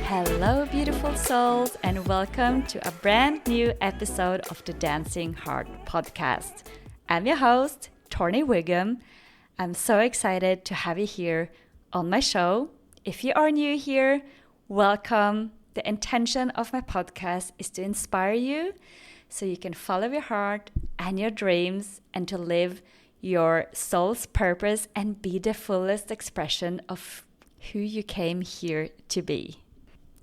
Hello, beautiful souls, and welcome to a brand new episode of the Dancing Heart podcast. I'm your host, Torny Wiggum. I'm so excited to have you here on my show. If you are new here, welcome. The intention of my podcast is to inspire you so you can follow your heart and your dreams and to live your soul's purpose and be the fullest expression of who you came here to be.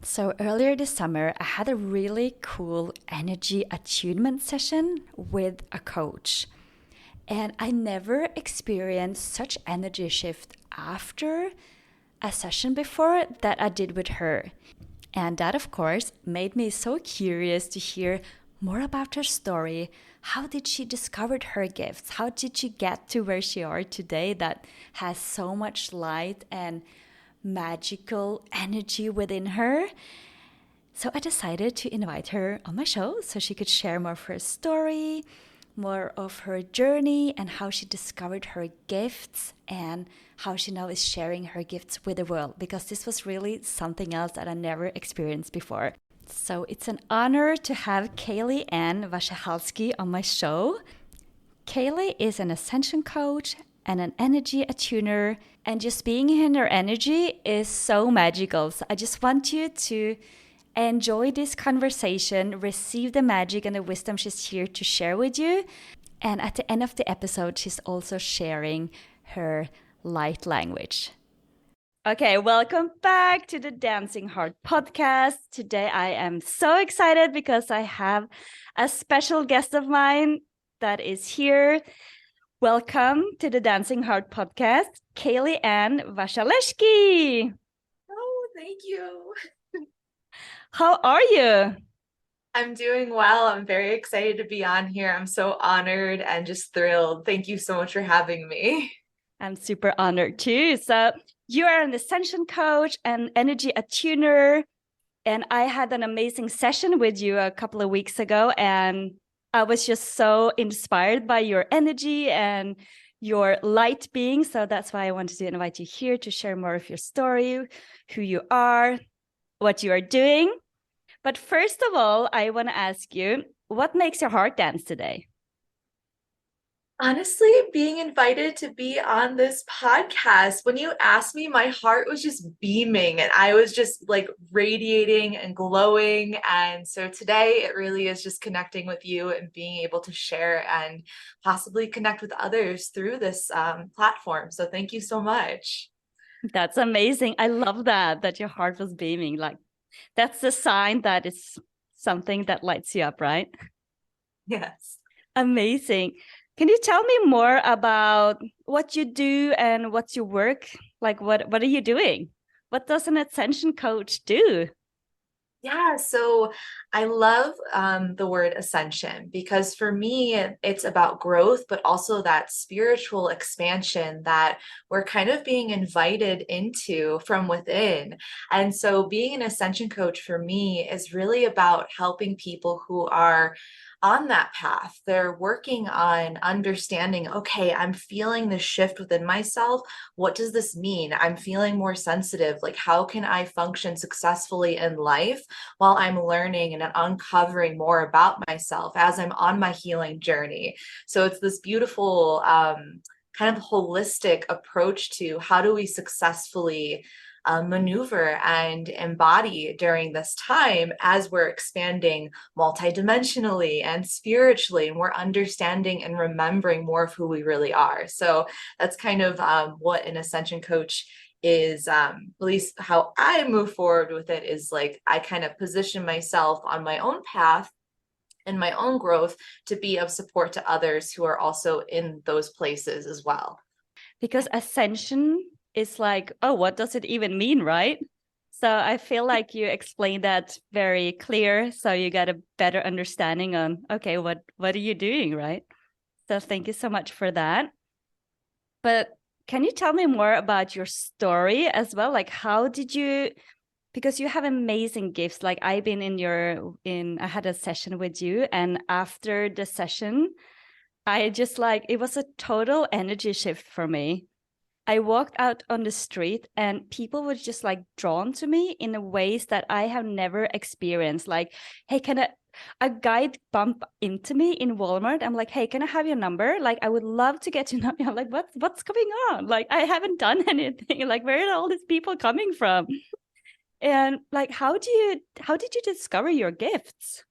So earlier this summer, I had a really cool energy attunement session with a coach. And I never experienced such energy shift after a session before that I did with her. And that, of course, made me so curious to hear more about her story. How did she discover her gifts? How did she get to where she are today that has so much light and magical energy within her? So I decided to invite her on my show so she could share more of her story, more of her journey, and how she discovered her gifts and how she now is sharing her gifts with the world, because this was really something else that I never experienced before. So it's an honor to have Kaley Ann Wasielewski on my show. Kaley is an ascension coach and an energy attuner, and just being in her energy is so magical. So I just want you to enjoy this conversation, receive the magic and the wisdom she's here to share with you. And at the end of the episode, she's also sharing her light language. Okay, welcome back to the Dancing Heart podcast. Today I am so excited because I have a special guest of mine that is here. Welcome to the Dancing Heart podcast, Kaley Ann Wasielewski. Oh, thank you. How are you? I'm doing well. I'm very excited to be on here. I'm so honored and just thrilled. Thank you so much for having me. I'm super honored too. So you are an ascension coach and energy attuner, and I had an amazing session with you a couple of weeks ago, and I was just so inspired by your energy and your light being. So that's why I wanted to invite you here to share more of your story, who you are, what you are doing. But first of all, I want to ask you, what makes your heart dance today? Honestly, being invited to be on this podcast, when you asked me, my heart was just beaming and I was just like radiating and glowing. And so today it really is just connecting with you and being able to share and possibly connect with others through this platform. So thank you so much. That's amazing. I love that your heart was beaming. Like, that's the sign that it's something that lights you up, right? Yes. Amazing. Can you tell me more about what you do and what's your work? Like, what are you doing? What does an ascension coach do? Yeah, so I love the word ascension because for me, it's about growth, but also that spiritual expansion that we're kind of being invited into from within. And so being an ascension coach for me is really about helping people who are on that path. They're working on understanding, okay, I'm feeling this shift within myself. What does this mean? I'm feeling more sensitive. Like, how can I function successfully in life while I'm learning and uncovering more about myself as I'm on my healing journey? So it's this beautiful kind of holistic approach to how do we successfully maneuver and embody during this time as we're expanding multidimensionally and spiritually, and we're understanding and remembering more of who we really are. So that's kind of what an ascension coach is, at least how I move forward with it, is like I kind of position myself on my own path and my own growth to be of support to others who are also in those places as well. Because ascension is like, oh, what does it even mean, right? So I feel like you explained that very clear. So you got a better understanding on, okay, what are you doing, right? So thank you so much for that. But can you tell me more about your story as well? Like, how did you, because you have amazing gifts. Like I've been I had a session with you, and after the session, I just like, it was a total energy shift for me. I walked out on the street and people were just like drawn to me in a ways that I have never experienced. Like, hey, can a guy bump into me in Walmart? I'm like, hey, can I have your number? Like, I would love to get to know you. I'm like, what's going on? Like, I haven't done anything. Like, where are all these people coming from? And like, how did you discover your gifts?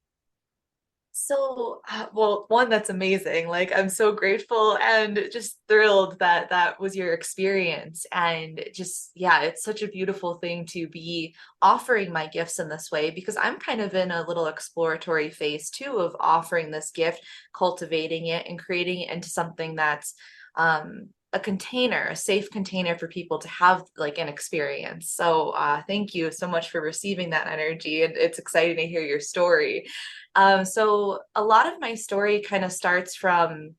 So, well, one, that's amazing. Like, I'm so grateful and just thrilled that that was your experience. And just, yeah, it's such a beautiful thing to be offering my gifts in this way, because I'm kind of in a little exploratory phase too of offering this gift, cultivating it, and creating it into something that's a container, a safe container for people to have like an experience. So, thank you so much for receiving that energy. And it's exciting to hear your story. So a lot of my story kind of starts from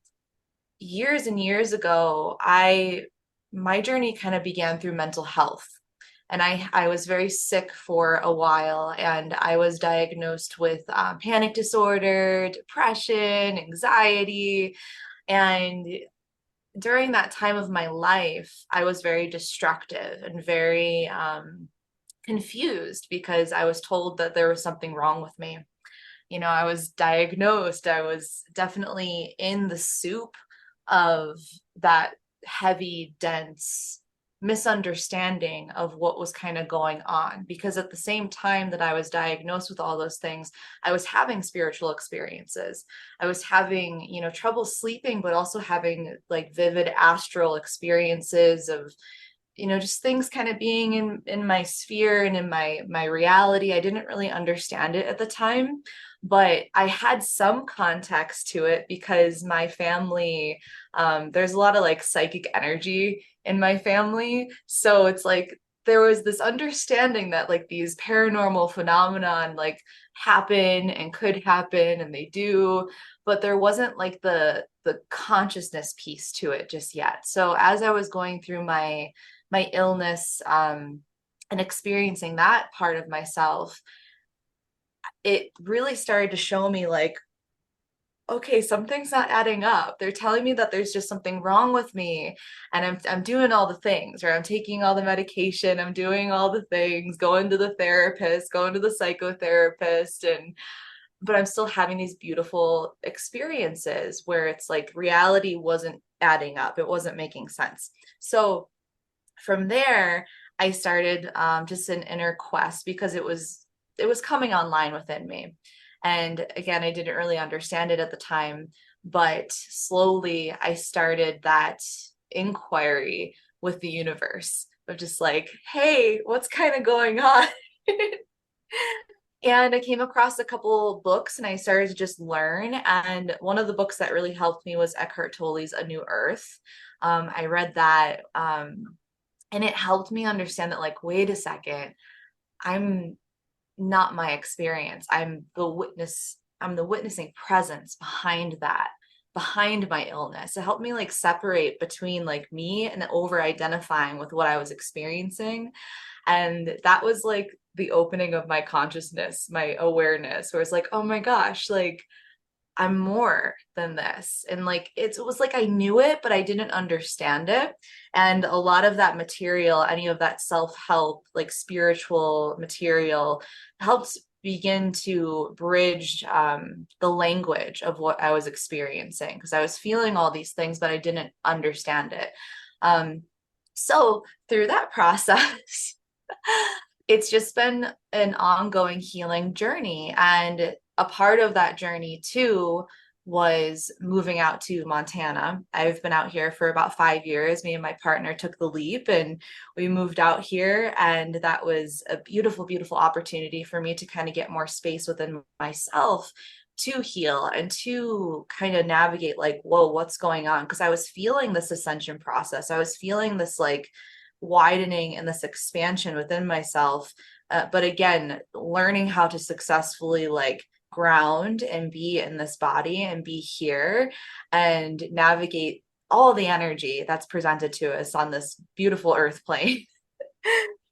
years and years ago. My journey kind of began through mental health. And I was very sick for a while, and I was diagnosed with panic disorder, depression, anxiety. And during that time of my life, I was very destructive and very confused because I was told that there was something wrong with me. You know, I was diagnosed, I was definitely in the soup of that heavy, dense misunderstanding of what was kind of going on. Because at the same time that I was diagnosed with all those things, I was having spiritual experiences. I was having, you know, trouble sleeping, but also having like vivid astral experiences of, you know, just things kind of being in my sphere and in my reality. I didn't really understand it at the time, but I had some context to it because my family, there's a lot of like psychic energy in my family. So it's like there was this understanding that like these paranormal phenomenon like happen and could happen, and they do, but there wasn't like the consciousness piece to it just yet. So as I was going through my illness, and experiencing that part of myself, it really started to show me like, okay, something's not adding up. They're telling me that there's just something wrong with me, and I'm doing all the things, or I'm taking all the medication, I'm doing all the things, going to the therapist, going to the psychotherapist, and but I'm still having these beautiful experiences where it's like reality wasn't adding up. It wasn't making sense. So from there, I started just an inner quest because it was coming online within me. And again, I didn't really understand it at the time, but slowly I started that inquiry with the universe of just like, hey, what's kind of going on? And I came across a couple books and I started to just learn. And one of the books that really helped me was Eckhart Tolle's A New Earth. I read that, and it helped me understand that, like, wait a second, I'm not my experience. I'm the witnessing presence behind that, behind my illness. It helped me like separate between like me and over identifying with what I was experiencing. And that was like the opening of my consciousness, my awareness, where it's like, oh my gosh, like I'm more than this. And like it was like I knew it, but I didn't understand it. And a lot of that material, any of that self-help, like spiritual material, helps begin to bridge the language of what I was experiencing, because I was feeling all these things, but I didn't understand it. So through that process, it's just been an ongoing healing journey. And a part of that journey too was moving out to Montana. I've been out here for about 5 years. Me and my partner took the leap and we moved out here. And that was a beautiful, beautiful opportunity for me to kind of get more space within myself to heal and to kind of navigate like, whoa, what's going on? Because I was feeling this ascension process. I was feeling this like widening and this expansion within myself. But again, learning how to successfully like ground and be in this body and be here and navigate all the energy that's presented to us on this beautiful earth plane.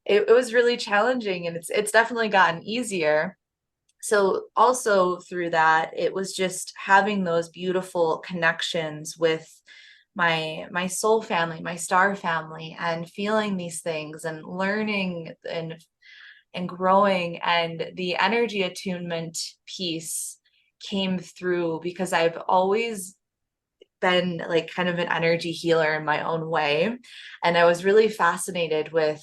It was really challenging, and it's definitely gotten easier. So also through that, it was just having those beautiful connections with my soul family, my star family, and feeling these things and learning and growing. And the energy attunement piece came through because I've always been like kind of an energy healer in my own way. And I was really fascinated with,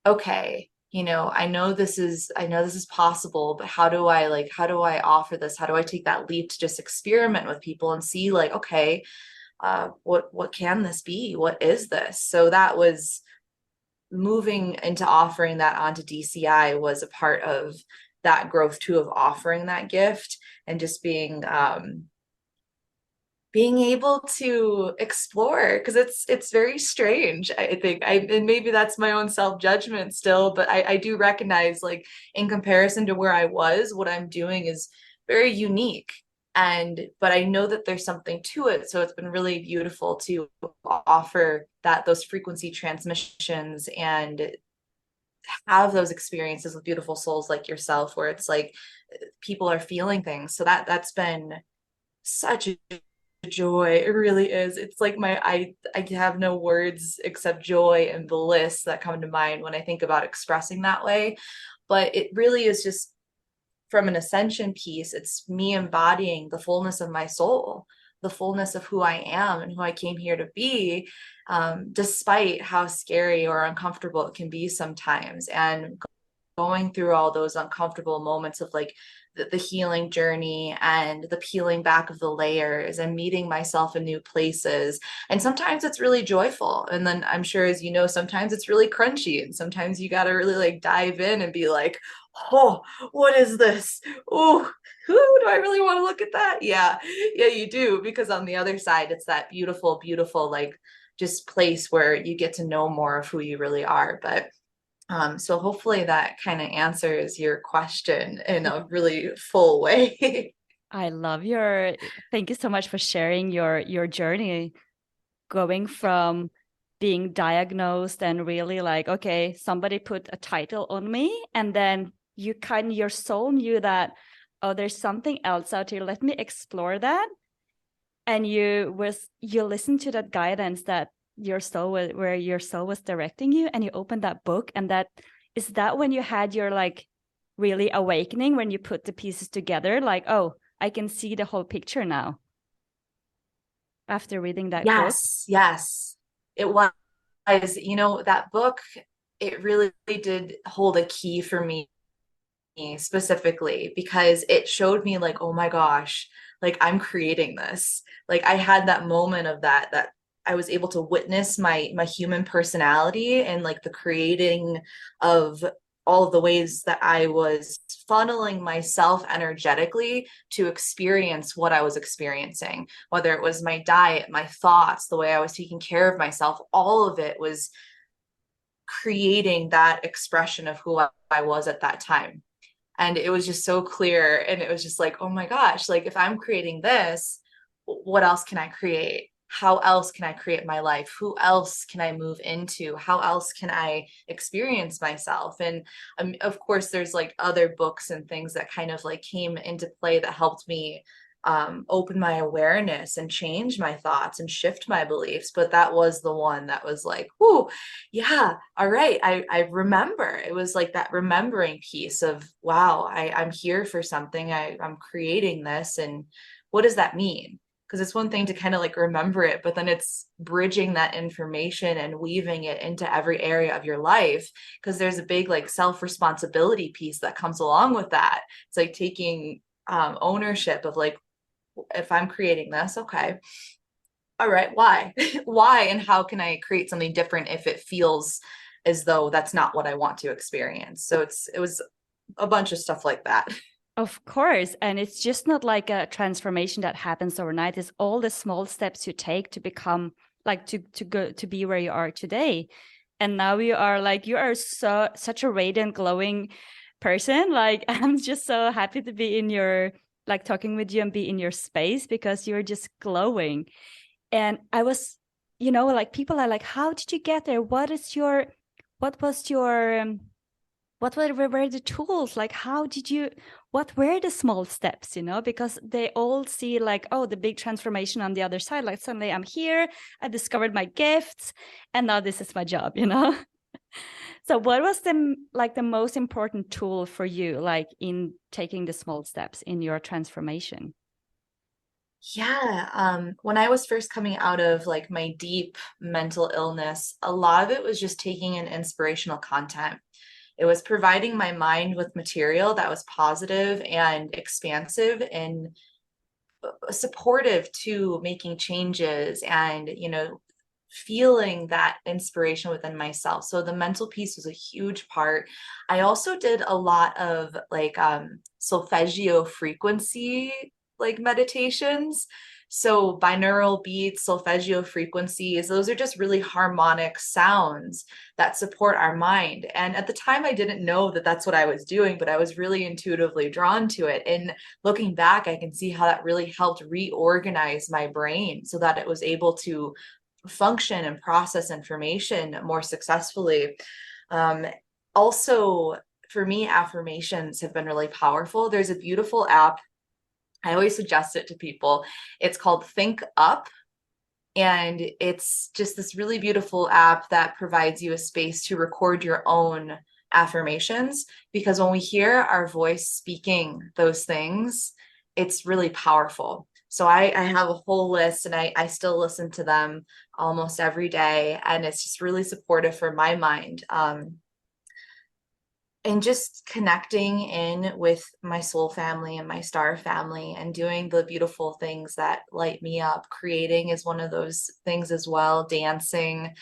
okay, I know this is possible, but how do I offer this? How do I take that leap to just experiment with people and see like, okay, what can this be? What is this? So that was moving into offering that onto DCI was a part of that growth too, of offering that gift and just being able to explore, because it's very strange. I think and maybe that's my own self-judgment still, but I do recognize, like, in comparison to where I was, what I'm doing is very unique. But I know that there's something to it, so it's been really beautiful to offer those frequency transmissions and have those experiences with beautiful souls like yourself, where it's like people are feeling things. So that's been such a joy. It really is. It's like I have no words except joy and bliss that come to mind when I think about expressing that way. But it really is just, from an ascension piece, it's me embodying the fullness of my soul, the fullness of who I am and who I came here to be, despite how scary or uncomfortable it can be sometimes. And going through all those uncomfortable moments of like the healing journey and the peeling back of the layers and meeting myself in new places. And sometimes it's really joyful. And then I'm sure, as you know, sometimes it's really crunchy. And sometimes you got to really like dive in and be like, oh, what is this? Oh, who do I really want to look at that? Yeah, you do. Because on the other side, it's that beautiful, beautiful, like, just place where you get to know more of who you really are. But so hopefully that kind of answers your question in a really full way. I love thank you so much for sharing your journey, going from being diagnosed and really like, okay, somebody put a title on me, and then your soul knew that, oh, there's something else out here. Let me explore that. And you listened to that guidance that where your soul was directing you, and you opened that book. And is that when you had your like really awakening, when you put the pieces together, like, oh, I can see the whole picture now after reading that book? Yes, it was. That book, it really did hold a key for me specifically, because it showed me like, oh my gosh, like, I'm creating this. Like, I had that moment of that I was able to witness my human personality and like the creating of all of the ways that I was funneling myself energetically to experience what I was experiencing, whether it was my diet, my thoughts, the way I was taking care of myself. All of it was creating that expression of who I was at that time. And it was just so clear. And it was just like, oh my gosh, like, if I'm creating this, what else can I create? How else can I create my life? Who else can I move into? How else can I experience myself? And of course, there's like other books and things that kind of like came into play that helped me open my awareness and change my thoughts and shift my beliefs. But that was the one that was like, whoo, yeah, all right. I remember. It was like that remembering piece of, wow, I'm here for something. I'm creating this. And what does that mean? Because it's one thing to kind of like remember it, but then it's bridging that information and weaving it into every area of your life. Because there's a big like self-responsibility piece that comes along with that. It's like taking ownership of like, if I'm creating this, okay, all right, why? Why, and how can I create something different if it feels as though that's not what I want to experience? So it was a bunch of stuff like that. Of course. And it's just not like a transformation that happens overnight. It's all the small steps you take to become like to go to be where you are today. And now you are such a radiant, glowing person. Like, I'm just so happy to be in your, like, talking with you and be in your space, because you're just glowing. And I was, like, people are like, how did you get there? What was your what were the tools? Like, what were the small steps, because they all see like, oh, the big transformation on the other side. Like suddenly I'm here, I discovered my gifts, and now this is my job, So what was the most important tool for you, like in taking the small steps in your transformation? Yeah, when I was first coming out of like my deep mental illness, a lot of it was just taking in inspirational content. It was providing my mind with material that was positive and expansive and supportive to making changes and, feeling that inspiration within myself. So the mental piece was a huge part. I also did a lot of like solfeggio frequency like meditations. So binaural beats, solfeggio frequencies, those are just really harmonic sounds that support our mind. And at the time, I didn't know that that's what I was doing, but I was really intuitively drawn to it. And looking back, I can see how that really helped reorganize my brain so that it was able to function and process information more successfully. Um, Also, for me, affirmations have been really powerful. There's a beautiful app. I always suggest it to people. It's called Think Up. And it's just this really beautiful app that provides you a space to record your own affirmations. Because when we hear our voice speaking those things, it's really powerful. So I have a whole list and I still listen to them almost every day. And it's just really supportive for my mind. And just connecting in with my soul family and my star family and doing the beautiful things that light me up. Creating is one of those things as well. Dancing.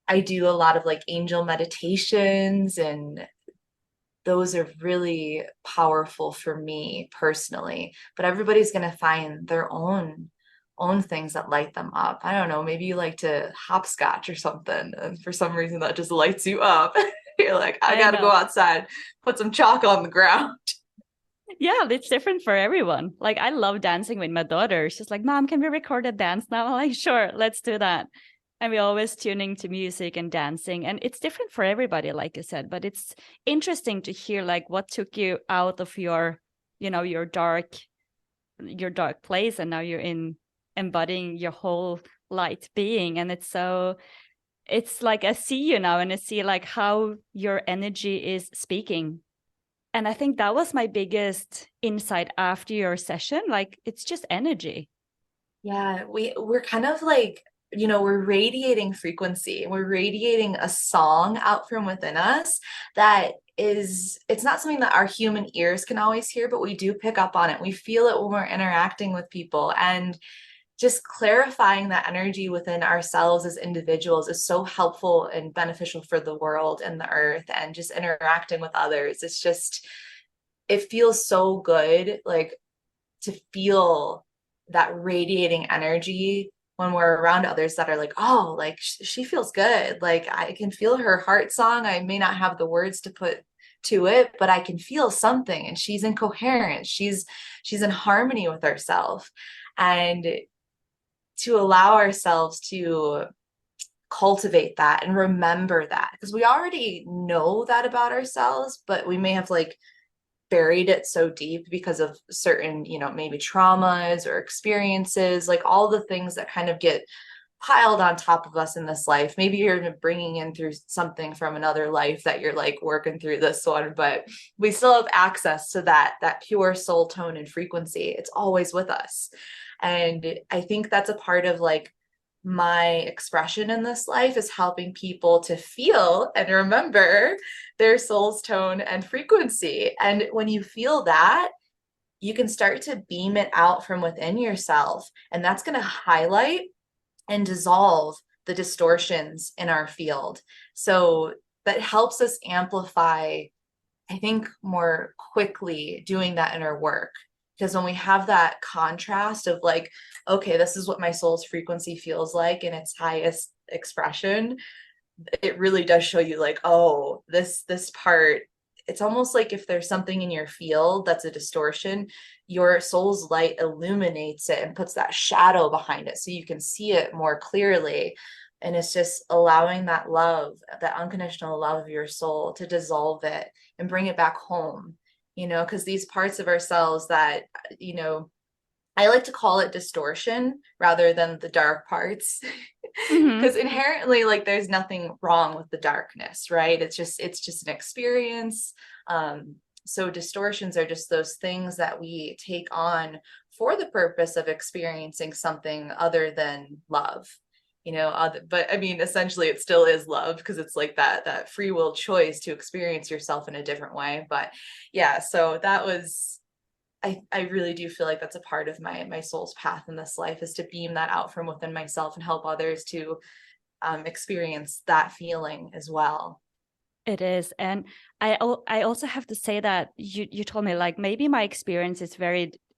I do a lot of like angel meditations, and those are really powerful for me personally. But everybody's going to find their own things that light them up. I don't know, maybe you like to hopscotch or something, and for some reason that just lights you up. You're like, I I gotta go know. outside, put some chalk on the ground. Yeah, it's different for everyone. Like, I love dancing with my daughter. She's like, Mom, can we record a dance now? I'm like, sure, let's do that. And we're always tuning to music and dancing. And it's different for everybody, like you said. But it's interesting to hear like what took you out of your dark place, and now you're in embodying your whole light being. And it's like I see you now, and I see like how your energy is speaking. And I think that was my biggest insight after your session. Like, it's just energy. Yeah, we're kind of like, we're radiating frequency. We're radiating a song out from within us that it's not something that our human ears can always hear, but we do pick up on it. We feel it when we're interacting with people. And just clarifying that energy within ourselves as individuals is so helpful and beneficial for the world and the earth, and just interacting with others. It feels so good, like to feel that radiating energy when we're around others that are like, oh, like she feels good. Like I can feel her heart song. I may not have the words to put to it, but I can feel something, and she's incoherent. She's in harmony with herself. And to allow ourselves to cultivate that and remember that, because we already know that about ourselves, but we may have like buried it so deep because of certain, maybe traumas or experiences, like all the things that kind of get piled on top of us in this life. Maybe you're bringing in through something from another life that you're like working through this one, but we still have access to that pure soul tone and frequency. It's always with us. And I think that's a part of like my expression in this life, is helping people to feel and remember their soul's tone and frequency. And when you feel that, you can start to beam it out from within yourself. And that's going to highlight and dissolve the distortions in our field. So that helps us amplify, I think, more quickly doing that inner work. Because when we have that contrast of like, okay, this is what my soul's frequency feels like in its highest expression, it really does show you like, oh, this part, it's almost like if there's something in your field that's a distortion, your soul's light illuminates it and puts that shadow behind it so you can see it more clearly. And it's just allowing that love, that unconditional love of your soul, to dissolve it and bring it back home, because these parts of ourselves that, I like to call it distortion rather than the dark parts. Mm-hmm. Because inherently, like, there's nothing wrong with the darkness, right? It's just an experience. So distortions are just those things that we take on for the purpose of experiencing something other than love. But I mean, essentially it still is love, because it's like that free will choice to experience yourself in a different way. But yeah, so that was, I really do feel like that's a part of my soul's path in this life, is to beam that out from within myself and help others to experience that feeling as well. It is. And I also have to say that you told me, like, maybe my experience is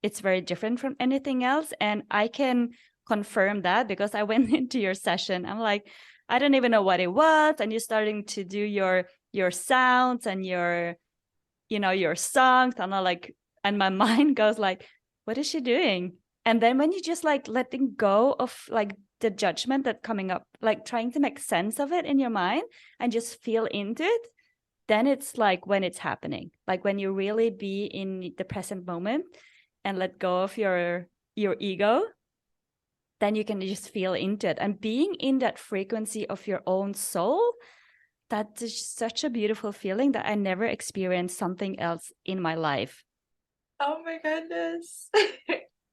it's very different from anything else. And I can confirm that, because I went into your session. I'm like, I don't even know what it was. And you're starting to do your sounds and your songs. And I'm like, and my mind goes like, what is she doing? And then when you just like letting go of like the judgment that coming up, like trying to make sense of it in your mind and just feel into it, then it's like when it's happening, like when you really be in the present moment and let go of your ego, then you can just feel into it. And being in that frequency of your own soul, that is such a beautiful feeling that I never experienced something else in my life. Oh my goodness.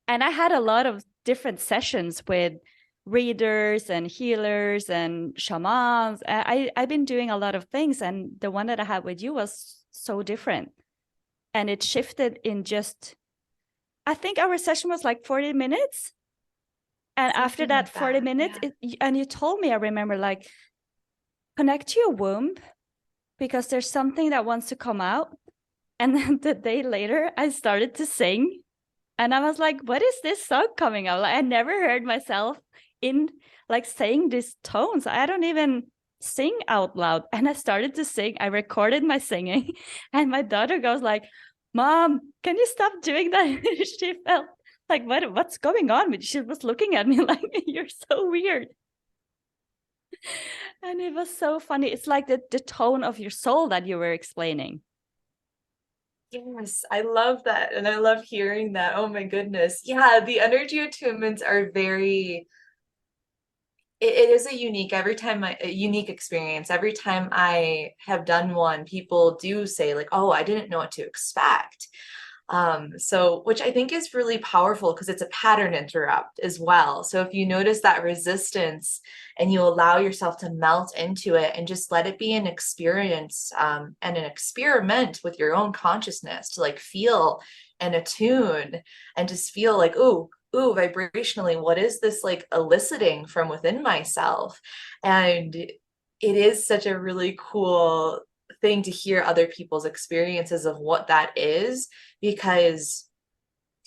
And I had a lot of different sessions with readers and healers and shamans. I've been doing a lot of things, and the one that I had with you was so different. And it shifted in just, I think our session was like 40 minutes. And after Something that like 40 that. minutes, Yeah. and you told me, I remember, like, connect to your womb, because there's something that wants to come out. And then the day later, I started to sing. And I was like, what is this song coming out? Like, I never heard myself in like saying these tones. I don't even sing out loud. And I started to sing. I recorded my singing. And my daughter goes like, Mom, can you stop doing that? She felt like, what's going on? But she was looking at me like, you're so weird. And it was so funny. It's like the tone of your soul that you were explaining. Yes, I love that. And I love hearing that. Oh my goodness. Yeah, the energy attunements are very, it is a unique experience. Every time I have done one, people do say like, oh, I didn't know what to expect. So which I think is really powerful, because it's a pattern interrupt as well. So if you notice that resistance and you allow yourself to melt into it and just let it be an experience, and an experiment with your own consciousness, to like feel and attune and just feel like, ooh, vibrationally, what is this like eliciting from within myself? And it is such a really cool thing to hear other people's experiences of what that is, because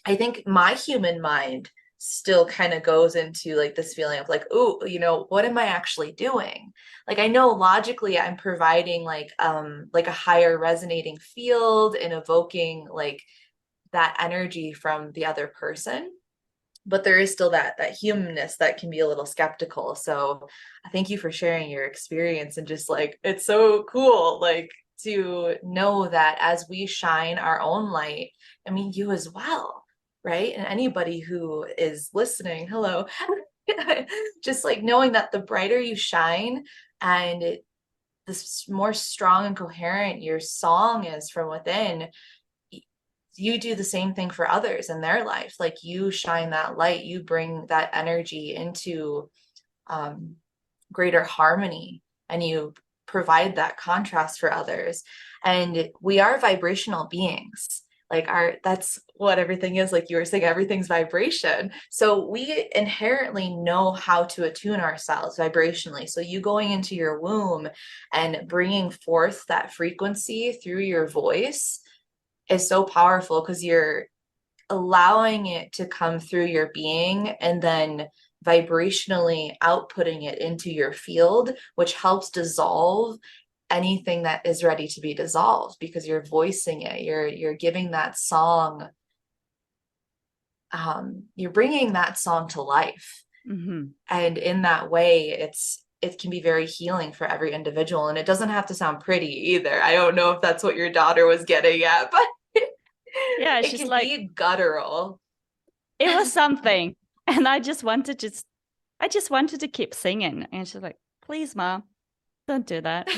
I think my human mind still kind of goes into like this feeling of like, oh, what am I actually doing? Like, I know logically I'm providing like a higher resonating field and evoking like that energy from the other person, but there is still that humanness that can be a little skeptical. So I thank you for sharing your experience, and just like, it's so cool, like, to know that as we shine our own light, I mean, you as well, right? And anybody who is listening, hello. Just like knowing that the brighter you shine, and the more strong and coherent your song is from within, you do the same thing for others in their life. Like, you shine that light, you bring that energy into um, greater harmony, and you provide that contrast for others. And we are vibrational beings. Like, that's what everything is. Like you were saying, everything's vibration. So we inherently know how to attune ourselves vibrationally. So you going into your womb and bringing forth that frequency through your voice is so powerful, because you're allowing it to come through your being and then vibrationally outputting it into your field, which helps dissolve anything that is ready to be dissolved, because you're voicing it, you're giving that song, you're bringing that song to life. Mm-hmm. And in that way, it can be very healing for every individual. And it doesn't have to sound pretty either. I don't know if that's what your daughter was getting at, but Yeah, it she's can like, be guttural. it was something. And I just wanted to keep singing. And she's like, please, Mom, don't do that.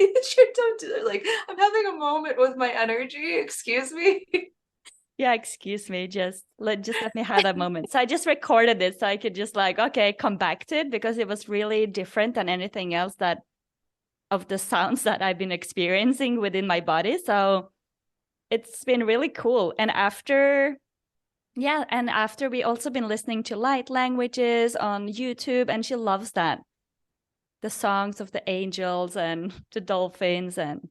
Sure, don't do it. Like, I'm having a moment with my energy. Excuse me. Yeah, excuse me. Just let me have that moment. So I just recorded it so I could just like, okay, come back to it because it was really different than anything else that of the sounds that I've been experiencing within my body. So it's been really cool. And after we also been listening to light languages on YouTube, and she loves that. The songs of the angels and the dolphins and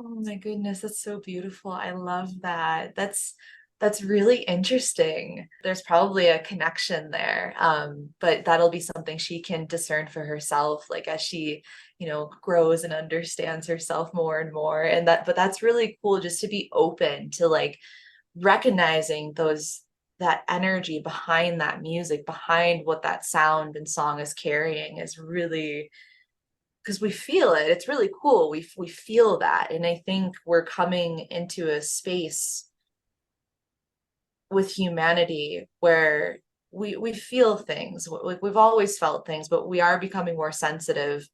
Oh my goodness, that's so beautiful. I love that. That's really interesting. There's probably a connection there. But that'll be something she can discern for herself, like as she, grows and understands herself more and more. But that's really cool just to be open to like recognizing that energy behind that music, behind what that sound and song is carrying is really, because we feel it. It's really cool. We feel that. And I think we're coming into a space with humanity where we feel things. We've always felt things, but we are becoming more sensitive,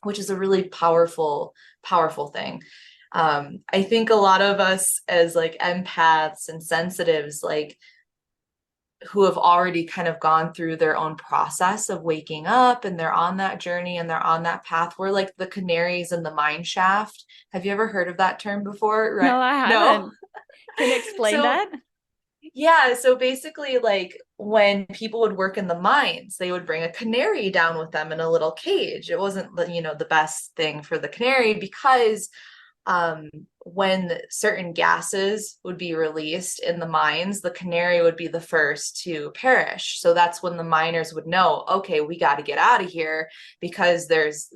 which is a really powerful thing. I think a lot of us as like empaths and sensitives, like who have already kind of gone through their own process of waking up and they're on that journey and they're on that path. We're like the canaries in the mine shaft. Have you ever heard of that term before? Right? no, I haven't. No. Can you explain So that? yeah, so basically like when people would work in the mines, they would bring a canary down with them in a little cage. It wasn't the best thing for the canary because when certain gases would be released in the mines, the canary would be the first to perish. So that's when the miners would know, okay, we got to get out of here because there's,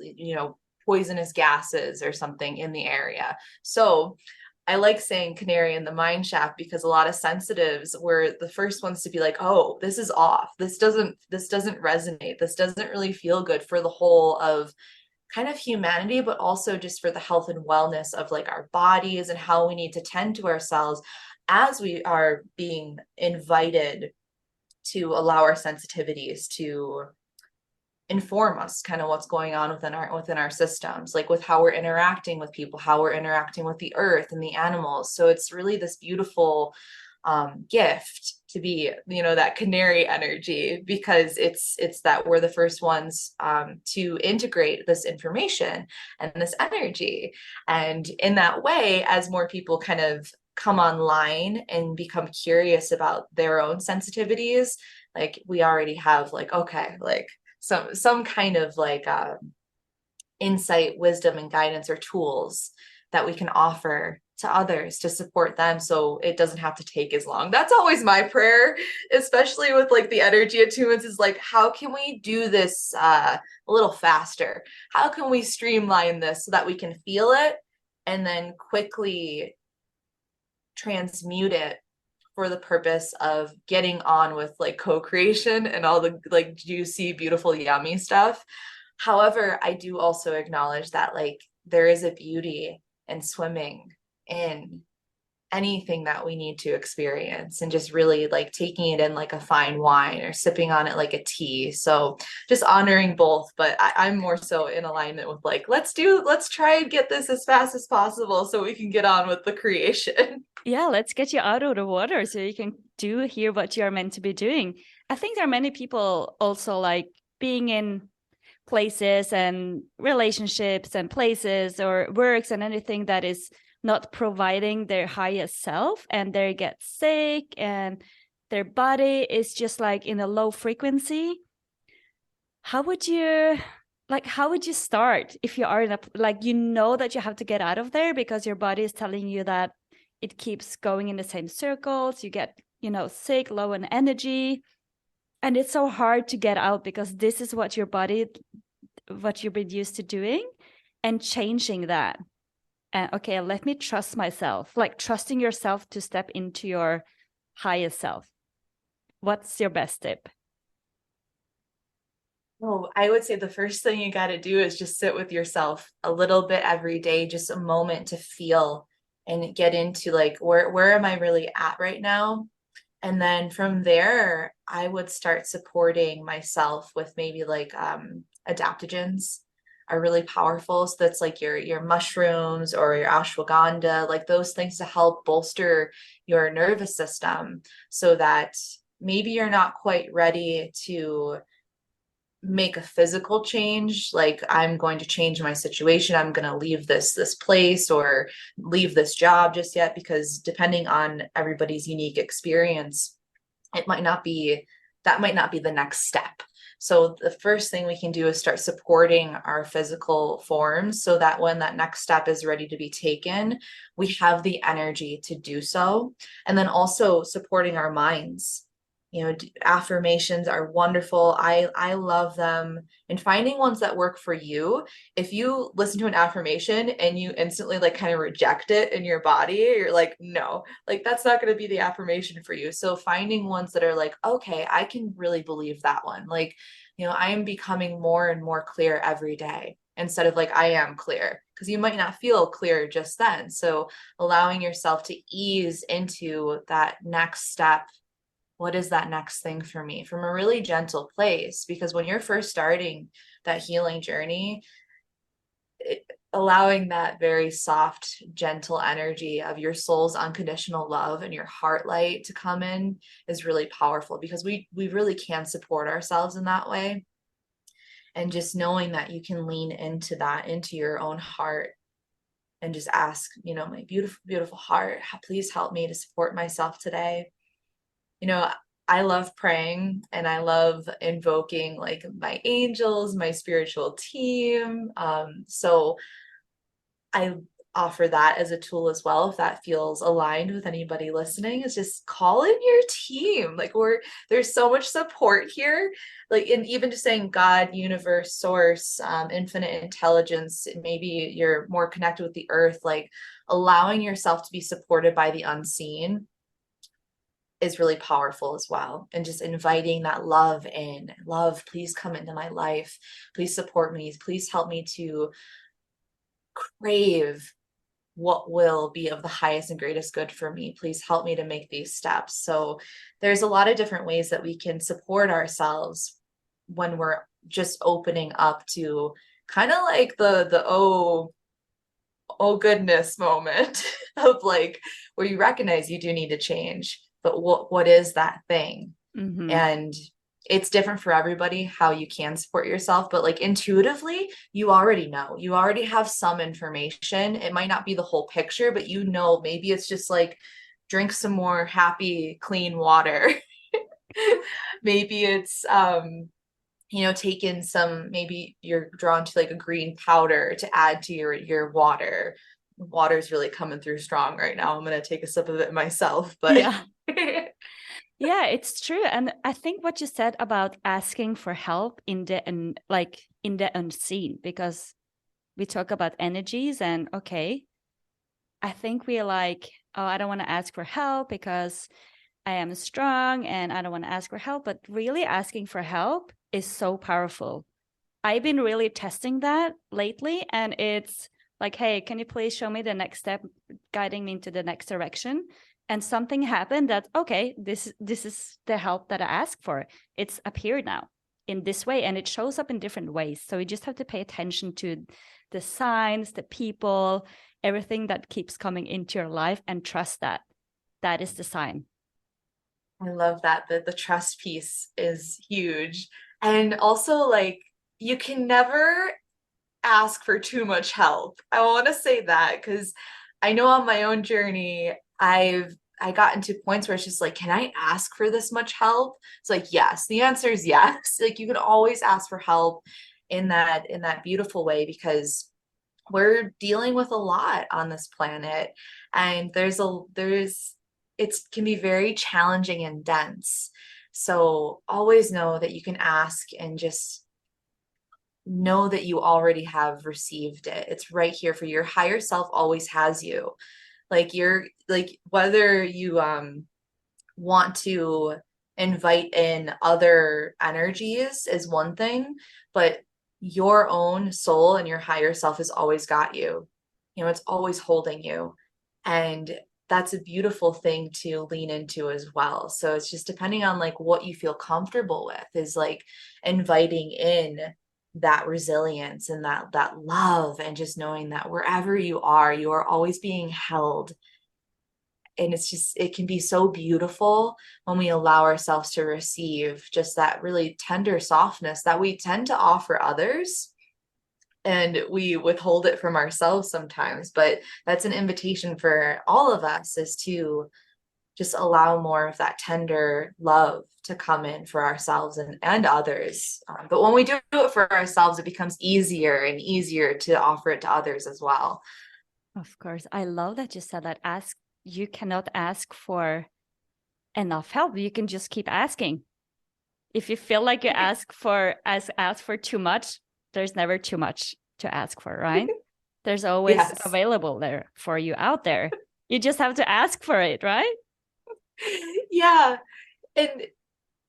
poisonous gases or something in the area. So I like saying canary in the mine shaft because a lot of sensitives were the first ones to be like, oh, this is off. This doesn't resonate. This doesn't really feel good for the whole of kind of humanity, but also just for the health and wellness of like our bodies and how we need to tend to ourselves as we are being invited to allow our sensitivities to inform us kind of what's going on within our systems, like with how we're interacting with people, how we're interacting with the earth and the animals. So it's really this beautiful gift to be that canary energy, because it's that we're the first ones to integrate this information and this energy. And in that way, as more people kind of come online and become curious about their own sensitivities, like we already have like, okay, like some kind of like insight, wisdom, and guidance or tools that we can offer to others to support them so it doesn't have to take as long. That's always my prayer, especially with like the energy attunements, is like, how can we do this a little faster? How can we streamline this so that we can feel it and then quickly transmute it for the purpose of getting on with like co-creation and all the like juicy, beautiful, yummy stuff. However, I do also acknowledge that like there is a beauty in swimming in anything that we need to experience and just really like taking it in like a fine wine or sipping on it like a tea. So just honoring both, but I'm more so in alignment with like, let's try and get this as fast as possible so we can get on with the creation. Yeah, let's get you out of the water so you can do here what you are meant to be doing. I think there are many people also like being in places and relationships and places or works and anything that is not providing their highest self, and they get sick and their body is just like in a low frequency. How would you start if you are in a like that you have to get out of there because your body is telling you that it keeps going in the same circles, you get sick, low in energy, and it's so hard to get out because this is what you've been used to doing, and changing that. And okay, let me trust myself, like trusting yourself to step into your highest self. What's your best tip? Oh, I would say the first thing you got to do is just sit with yourself a little bit every day, just a moment to feel and get into like where am I really at right now? And then from there, I would start supporting myself with maybe like adaptogens are really powerful. So that's like your mushrooms or your ashwagandha, like those things to help bolster your nervous system so that maybe you're not quite ready to make a physical change, like I'm going to change my situation, I'm going to leave this place or leave this job just yet, because depending on everybody's unique experience, it might not be, that might not be the next step. So the first thing we can do is start supporting our physical forms so that when that next step is ready to be taken, we have the energy to do so. And then also supporting our minds. You know, affirmations are wonderful. I love them. And finding ones that work for you. If you listen to an affirmation and you instantly like kind of reject it in your body, you're like, no, like that's not going to be the affirmation for you. So finding ones that are like, okay, I can really believe that one. Like, you know, I am becoming more and more clear every day instead of like, I am clear, because you might not feel clear just then. So allowing yourself to ease into that next step. What is that next thing for me from a really gentle place? Because when you're first starting that healing journey, allowing that very soft, gentle energy of your soul's unconditional love and your heart light to come in is really powerful, because we really can support ourselves in that way. And just knowing that you can lean into that, into your own heart, and just ask, you know, my beautiful, beautiful heart, please help me to support myself today. You know, I love praying and I love invoking like my angels, my spiritual team. So I offer that as a tool as well. If that feels aligned with anybody listening, is just call in your team. Like there's so much support here. Like, and even just saying God, universe, source, infinite intelligence, maybe you're more connected with the earth, like allowing yourself to be supported by the unseen is really powerful as well. And just inviting that love in. Love, please come into my life. Please support me. Please help me to crave what will be of the highest and greatest good for me. Please help me to make these steps. So there's a lot of different ways that we can support ourselves when we're just opening up to kind of like the oh goodness moment of like where you recognize you do need to change, but what is that thing? Mm-hmm. And it's different for everybody how you can support yourself, but like intuitively you already know, you already have some information. It might not be the whole picture, but you know, maybe it's just like drink some more happy clean water. Maybe it's you know, take in some, maybe you're drawn to like a green powder to add to your water. Water's really coming through strong right now. I'm going to take a sip of it myself, but Yeah. Yeah, it's true. And I think what you said about asking for help in the in the unseen, because we talk about energies and okay, I think we're like, oh, I don't want to ask for help because I am strong and I don't want to ask for help. But really asking for help is so powerful. I've been really testing that lately, and it's like, hey, can you please show me the next step, guiding me into the next direction? And something happened that, okay, this is the help that I asked for. It's appeared now in this way, and it shows up in different ways. So you just have to pay attention to the signs, the people, everything that keeps coming into your life, and trust that. That is the sign. I love that. The trust piece is huge. And also like you can never ask for too much help. I want to say that because I know on my own journey, I got into points where it's just like, can I ask for this much help? It's like, yes, the answer is yes. Like you can always ask for help in that beautiful way, because we're dealing with a lot on this planet, and there's it can be very challenging and dense. So always know that you can ask and just know that you already have received it. It's right here for you. Your higher self always has you. Like you're like whether you want to invite in other energies is one thing, but your own soul and your higher self has always got you. You know, it's always holding you. And that's a beautiful thing to lean into as well. So it's just depending on like what you feel comfortable with, is like inviting in that resilience and that love, and just knowing that wherever you are always being held. And it's just, it can be so beautiful when we allow ourselves to receive just that really tender softness that we tend to offer others, and we withhold it from ourselves sometimes. But that's an invitation for all of us, is to just allow more of that tender love to come in for ourselves and others. But when we do it for ourselves, it becomes easier and easier to offer it to others as well. Of course. I love that you said that. You cannot ask for enough help. You can just keep asking. If you feel like you ask for too much, there's never too much to ask for, right? There's always Yes. available there for you out there. You just have to ask for it, right? Yeah. And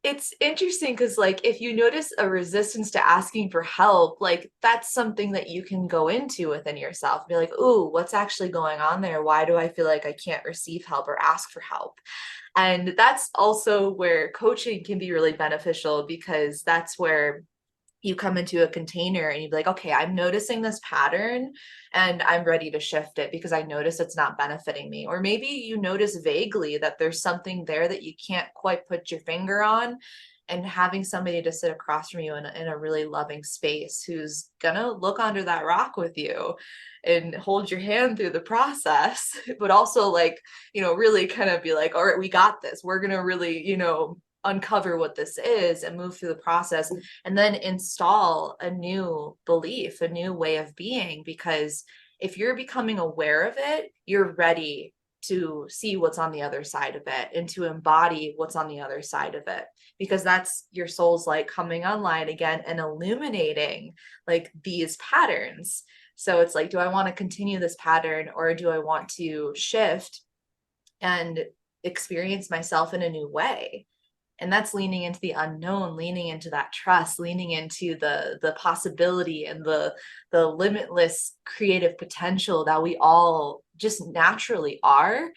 it's interesting because, like, if you notice a resistance to asking for help, like, that's something that you can go into within yourself. Be like, ooh, what's actually going on there? Why do I feel like I can't receive help or ask for help? And that's also where coaching can be really beneficial, because that's where you come into a container and you'd be like, okay, I'm noticing this pattern and I'm ready to shift it because I notice it's not benefiting me. Or maybe you notice vaguely that there's something there that you can't quite put your finger on, and having somebody to sit across from you in a really loving space who's gonna look under that rock with you and hold your hand through the process, but also, like, you know, really kind of be like, all right, we got this. We're gonna really, you know, uncover what this is and move through the process, and then install a new belief, a new way of being. Because if you're becoming aware of it, you're ready to see what's on the other side of it and to embody what's on the other side of it, because that's your soul's like coming online again and illuminating like these patterns. So it's like, do I want to continue this pattern, or do I want to shift and experience myself in a new way? And that's leaning into the unknown, leaning into that trust, leaning into the possibility and the limitless creative potential that we all just naturally are.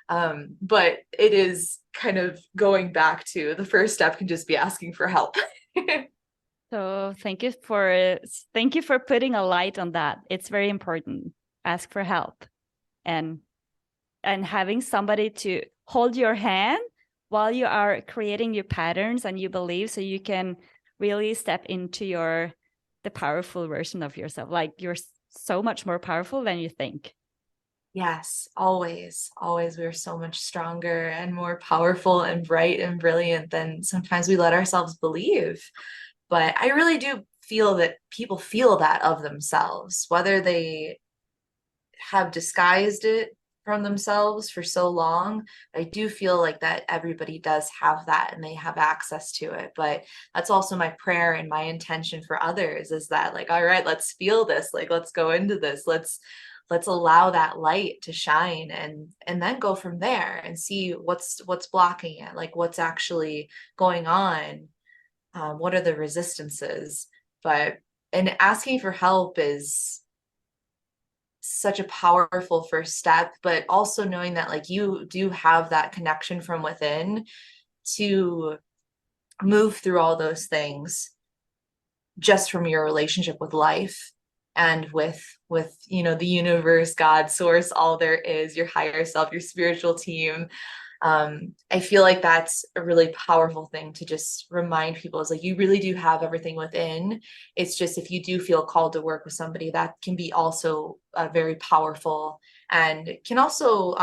But it is kind of going back to the first step can just be asking for help. So thank you for putting a light on that. It's very important. Ask for help, and having somebody to hold your hand while you are creating your patterns and you believe, so you can really step into the powerful version of yourself. Like, you're so much more powerful than you think. Yes, always, always. We're so much stronger and more powerful and bright and brilliant than sometimes we let ourselves believe. But I really do feel that people feel that of themselves, whether they have disguised it from themselves for so long. I do feel like that everybody does have that and they have access to it. But that's also my prayer and my intention for others, is that, like, all right, let's feel this, like, let's go into this, let's allow that light to shine, and then go from there and see what's blocking it, like what's actually going on, what are the resistances. But and asking for help is such a powerful first step, but also knowing that, like, you do have that connection from within to move through all those things just from your relationship with life and with you know, the universe, God, source, all there is, your higher self, your spiritual team. I feel like that's a really powerful thing to just remind people, is like, you really do have everything within. It's just, if you do feel called to work with somebody, that can be also very powerful, and can also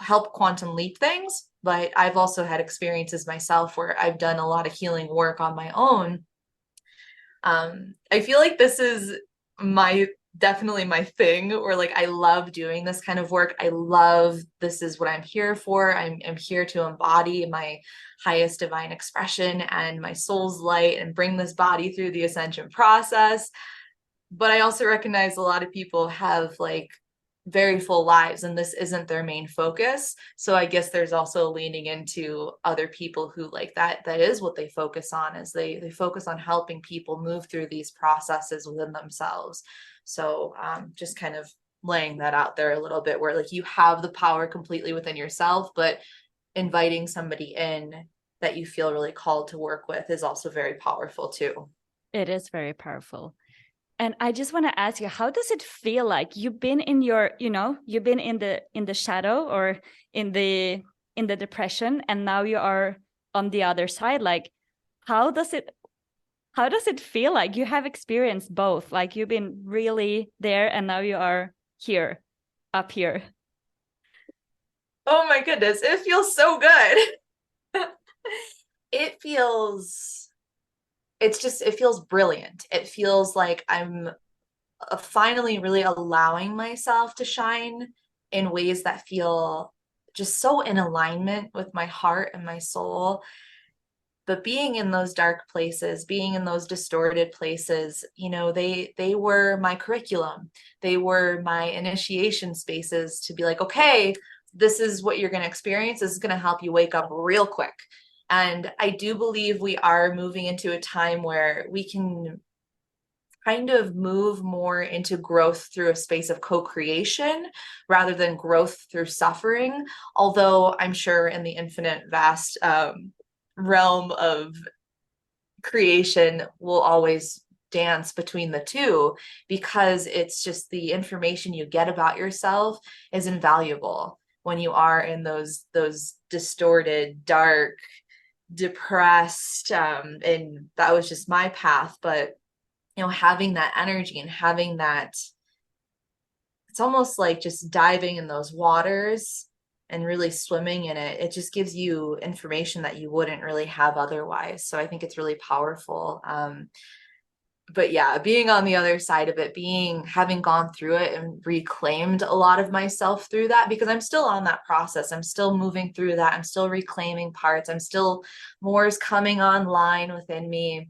help quantum leap things. But I've also had experiences myself where I've done a lot of healing work on my own. I feel like this is definitely my thing, or like, I love doing this kind of work. This is what I'm here for. I'm here to embody my highest divine expression and my soul's light and bring this body through the ascension process. But I also recognize a lot of people have like very full lives, and this isn't their main focus. So I guess there's also leaning into other people who like that is what they focus on, is they focus on helping people move through these processes within themselves. So just kind of laying that out there a little bit, where like you have the power completely within yourself, but inviting somebody in that you feel really called to work with is also very powerful too. It is very powerful. And I just want to ask you, how does it feel like you've been in your, you've been in the shadow or in the depression, and now you are on the other side? Like, how does it feel like you have experienced both? Like you've been really there and now you are here, up here. Oh my goodness, it feels so good. It feels it feels brilliant. It feels like I'm finally really allowing myself to shine in ways that feel just so in alignment with my heart and my soul. But being in those dark places, being in those distorted places, they were my curriculum. They were my initiation spaces to be like, okay, this is what you're going to experience. This is going to help you wake up real quick. And I do believe we are moving into a time where we can kind of move more into growth through a space of co-creation rather than growth through suffering. Although I'm sure in the infinite vast realm of creation, we'll always dance between the two, because it's just the information you get about yourself is invaluable when you are in those distorted, dark, depressed, and that was just my path. But having that energy and having that, it's almost like just diving in those waters and really swimming in it. It just gives you information that you wouldn't really have otherwise. So I think it's really powerful. But yeah, being on the other side of it, having gone through it and reclaimed a lot of myself through that, because I'm still on that process. I'm still moving through that. I'm still reclaiming parts. More is coming online within me.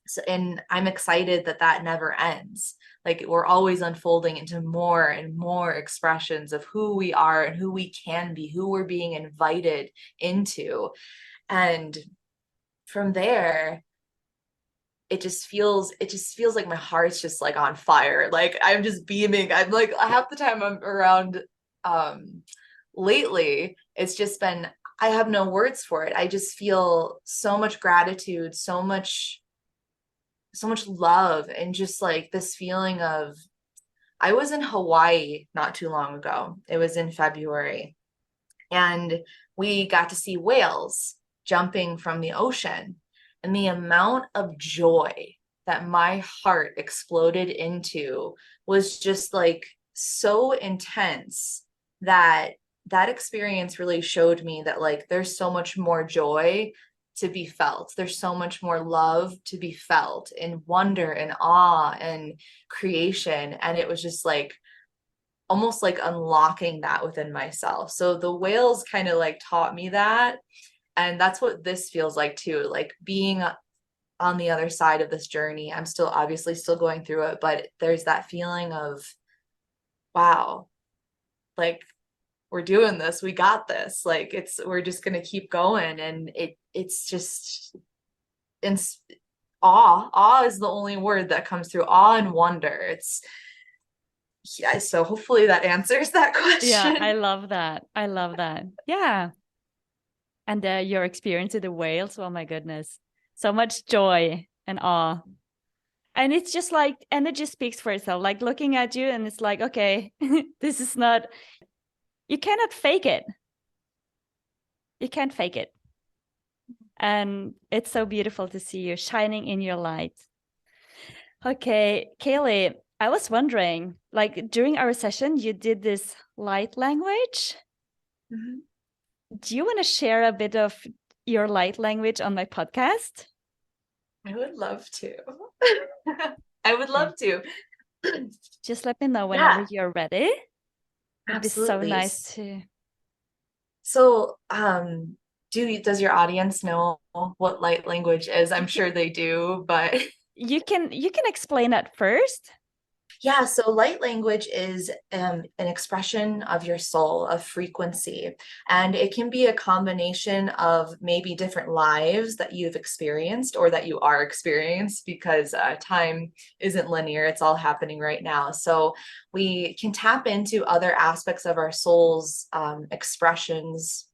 So, and I'm excited that never ends. Like we're always unfolding into more and more expressions of who we are and who we can be, who we're being invited into. And from there, it just feels like my heart's just like on fire. Like I'm just beaming. I'm like, half the time I'm around lately, it's just been, I have no words for it. I just feel so much gratitude, so much love, and just like this feeling of, I was in Hawaii not too long ago. It was in February, and we got to see whales jumping from the ocean, and the amount of joy that my heart exploded into was just like so intense, that experience really showed me that like there's so much more joy to be felt. There's so much more love to be felt, and wonder and awe and creation. And it was just like almost like unlocking that within myself. So the whales kind of like taught me that. And that's what this feels like too, like being on the other side of this journey. I'm still obviously still going through it, but there's that feeling of, wow, like we're doing this, we got this, like we're just going to keep going. And it's just in awe is the only word that comes through, awe and wonder. It's, yeah, so hopefully that answers that question. Yeah, I love that. Yeah. And your experience with the whales, oh my goodness, so much joy and awe. And it's just like energy speaks for itself, like looking at you, and it's like, okay, this is not, you cannot fake it. You can't fake it. And it's so beautiful to see you shining in your light. Okay, Kaley, I was wondering, like during our session, you did this light language. Mm-hmm. Do you want to share a bit of your light language on my podcast? I would love to. I would love to. Just let me know whenever you're ready. It'd be so Absolutely. nice to. So, does your audience know what light language is? I'm sure they do, but You can explain that first. Yeah, so light language is an expression of your soul, of frequency. And it can be a combination of maybe different lives that you've experienced or that you are experienced because time isn't linear, it's all happening right now. So we can tap into other aspects of our soul's expressions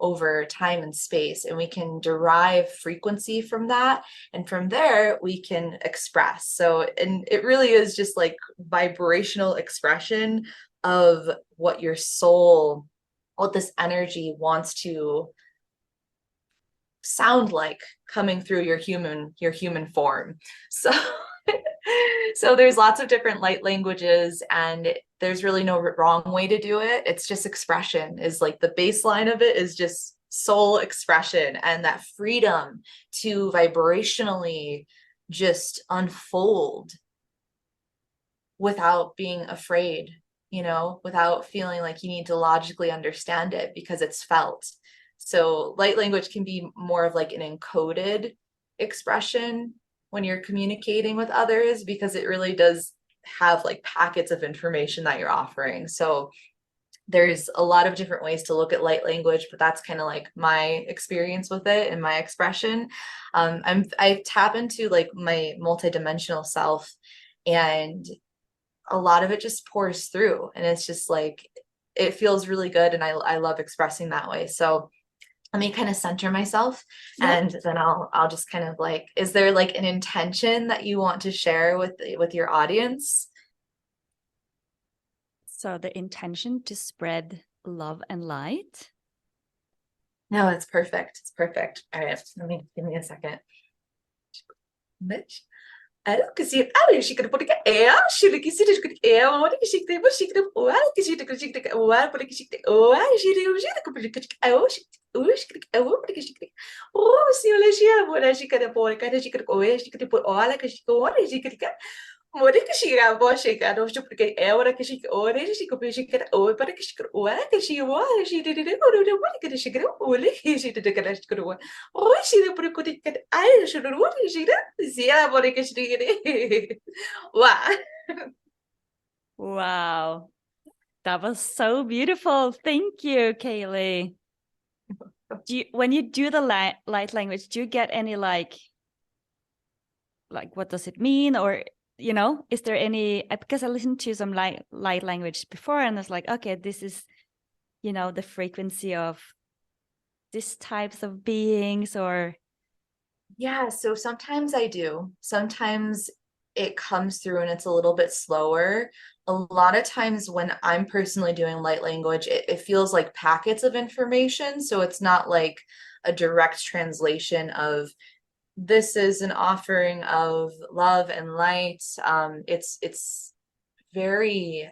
over time and space, and we can derive frequency from that, and from there we can express. So, and it really is just like vibrational expression of what your soul, what this energy wants to sound like coming through your human form. So so there's lots of different light languages, and there's really no wrong way to do it. It's just expression is like the baseline of it is just soul expression, and that freedom to vibrationally just unfold without being afraid, without feeling like you need to logically understand it because it's felt. So light language can be more of like an encoded expression when you're communicating with others, because it really does have like packets of information that you're offering. So there's a lot of different ways to look at light language, but that's kind of like my experience with it and my expression. I tap into like my multidimensional self, and a lot of it just pours through, and it's just like it feels really good, and I love expressing that way. So let me kind of center myself, Yeah. and then I'll just kind of like, is there like an intention that you want to share with your audience? So the intention to spread love and light. No, it's perfect. It's perfect. All right, give me a second. Mitch. Alors que si ali she could put air, she could sit it could air, what she could put she could what she could she could what put she could what she could put she could oh she could oh see what she have what she could put she could oh she could put all like she could what she could Mori que chega a chega no tipo porque é hora que chega ora que chega porque chega o para que chega ora que chega ora she did it ora que chega ora que she did it que chega ora ora she did por que ai she did ora que chega se ela mori que chega wow. Wow. That was so beautiful. Thank you, Kaley. When you do the light language, do you get any like what does it mean? Or, is there any, because I listened to some light language before, and it's like, okay, this is, the frequency of these types of beings, or. Yeah, so sometimes I do. Sometimes it comes through and it's a little bit slower. A lot of times when I'm personally doing light language, it feels like packets of information. So it's not like a direct translation of this is an offering of love and light. It's very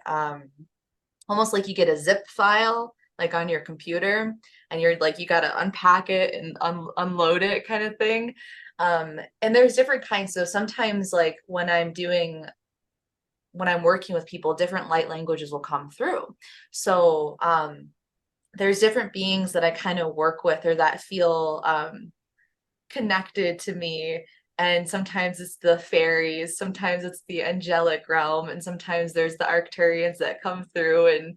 almost like you get a zip file like on your computer, and you're like you got to unpack it and unload it kind of thing. And there's different kinds. So sometimes like when I'm working with people, different light languages will come through. So there's different beings that I kind of work with or that feel connected to me, and sometimes it's the fairies, sometimes it's the angelic realm, and sometimes there's the Arcturians that come through, and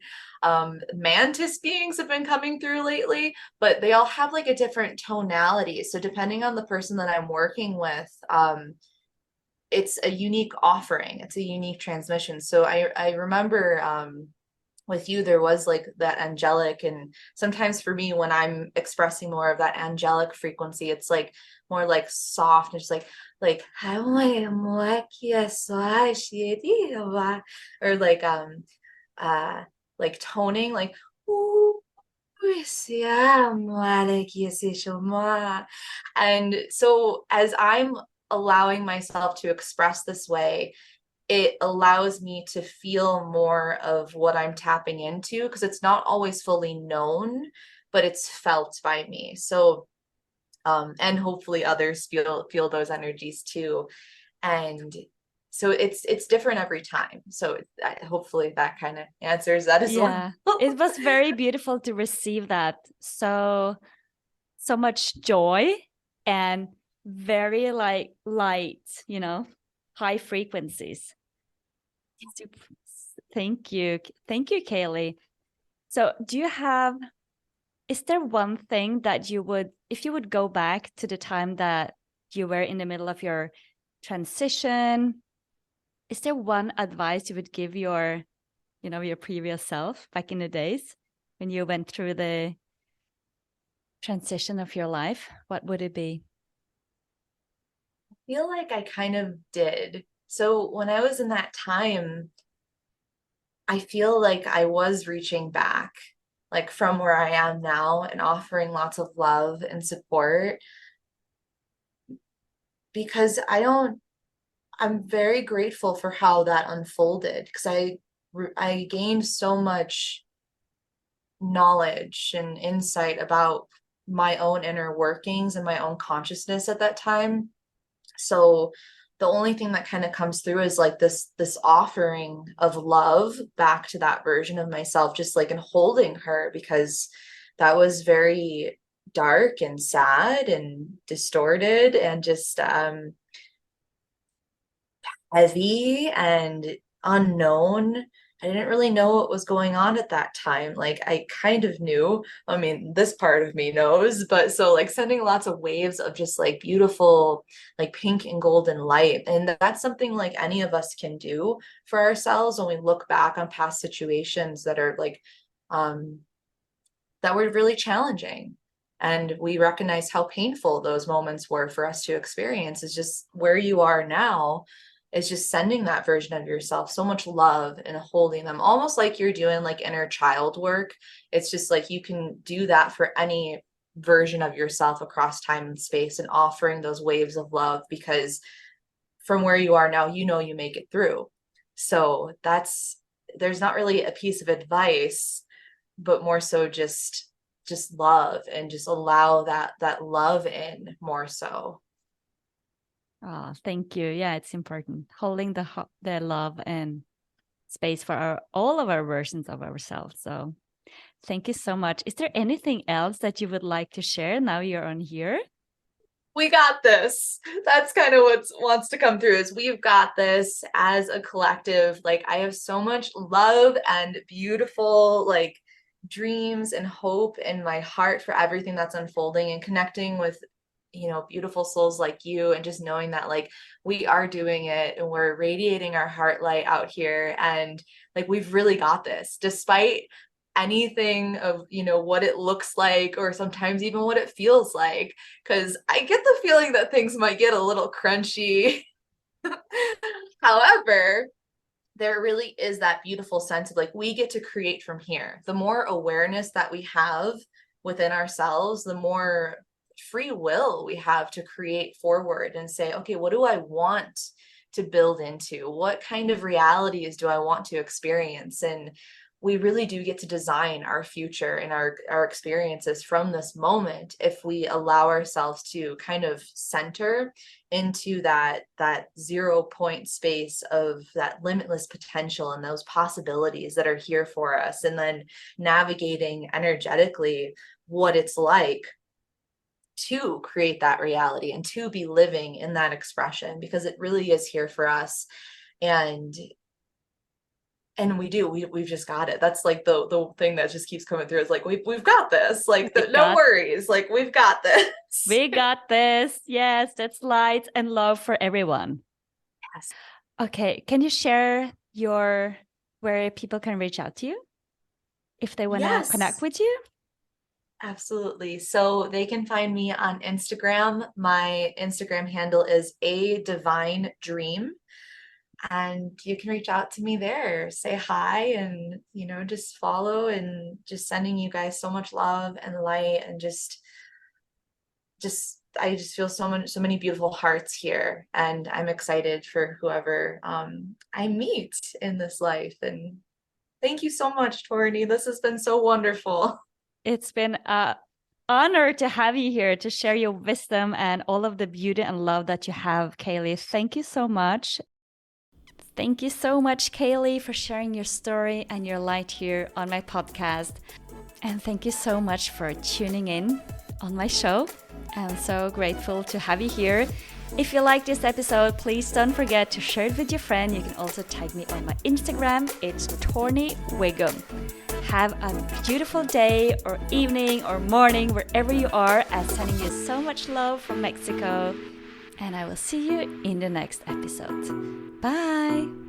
mantis beings have been coming through lately, but they all have like a different tonality. So depending on the person that I'm working with, it's a unique offering, it's a unique transmission. So I remember with you there was like that angelic, and sometimes for me when I'm expressing more of that angelic frequency, it's like more like soft, and just like or like toning like and so as I'm allowing myself to express this way, it allows me to feel more of what I'm tapping into, because it's not always fully known, but it's felt by me. So, and hopefully others feel those energies too. And so it's different every time. So hopefully that kind of answers that as well. It was very beautiful to receive that. So much joy and very like light, high frequencies. Super. Thank you. Thank you, Kaley. So is there one thing that if you would go back to the time that you were in the middle of your transition, is there one advice you would give your previous self back in the days when you went through the transition of your life? What would it be? I feel like I kind of did. So when I was in that time, I feel like I was reaching back, like from where I am now and offering lots of love and support because I'm very grateful for how that unfolded because I gained so much knowledge and insight about my own inner workings and my own consciousness at that time. So the only thing that kind of comes through is like this offering of love back to that version of myself, just like in holding her, because that was very dark and sad and distorted and just heavy and unknown. I didn't really know what was going on at that time. Like I kind of knew, I mean, this part of me knows, but so like sending lots of waves of just like beautiful, like pink and golden light. And that's something like any of us can do for ourselves when we look back on past situations that are like, that were really challenging. And we recognize how painful those moments were for us to experience. Is just where you are now is just sending that version of yourself so much love and holding them, almost like you're doing like inner child work. It's just like you can do that for any version of yourself across time and space and offering those waves of love, because from where you are now, you make it through. So there's not really a piece of advice, but more so just love and just allow that love in more so. Oh, thank you. Yeah, it's important. Holding the love and space for all of our versions of ourselves. So thank you so much. Is there anything else that you would like to share now you're on here? We got this. That's kind of what wants to come through, is we've got this as a collective. Like I have so much love and beautiful like dreams and hope in my heart for everything that's unfolding, and connecting with beautiful souls like you, and just knowing that like we are doing it and we're radiating our heart light out here, and like we've really got this despite anything of what it looks like, or sometimes even what it feels like, because I get the feeling that things might get a little crunchy. However, there really is that beautiful sense of like we get to create from here. The more awareness that we have within ourselves, the more free will we have to create forward and say, okay, what do I want to build into? What kind of realities do I want to experience? And we really do get to design our future and our experiences from this moment if we allow ourselves to kind of center into that 0 point space of that limitless potential and those possibilities that are here for us, and then navigating energetically what it's like to create that reality and to be living in that expression, because it really is here for us. And we've just got it. That's like the thing that just keeps coming through is like we've got this, like no worries, like we've got this. We got this. Yes, that's light and love for everyone. Yes. Okay, can you share where people can reach out to you if they want to connect with you? Absolutely. So they can find me on Instagram. My Instagram handle is A Divine Dream. And you can reach out to me there, say hi, and just follow, and just sending you guys so much love and light, and I just feel so many beautiful hearts here, and I'm excited for whoever I meet in this life. And thank you so much, Torny. This has been so wonderful. It's been an honor to have you here to share your wisdom and all of the beauty and love that you have, Kaley. Thank you so much. Thank you so much, Kaley, for sharing your story and your light here on my podcast. And thank you so much for tuning in on my show. I'm so grateful to have you here. If you like this episode, please don't forget to share it with your friend. You can also tag me on my Instagram. It's Torny Wiggum. Have a beautiful day or evening or morning wherever you are. I'm sending you so much love from Mexico. And I will see you in the next episode. Bye!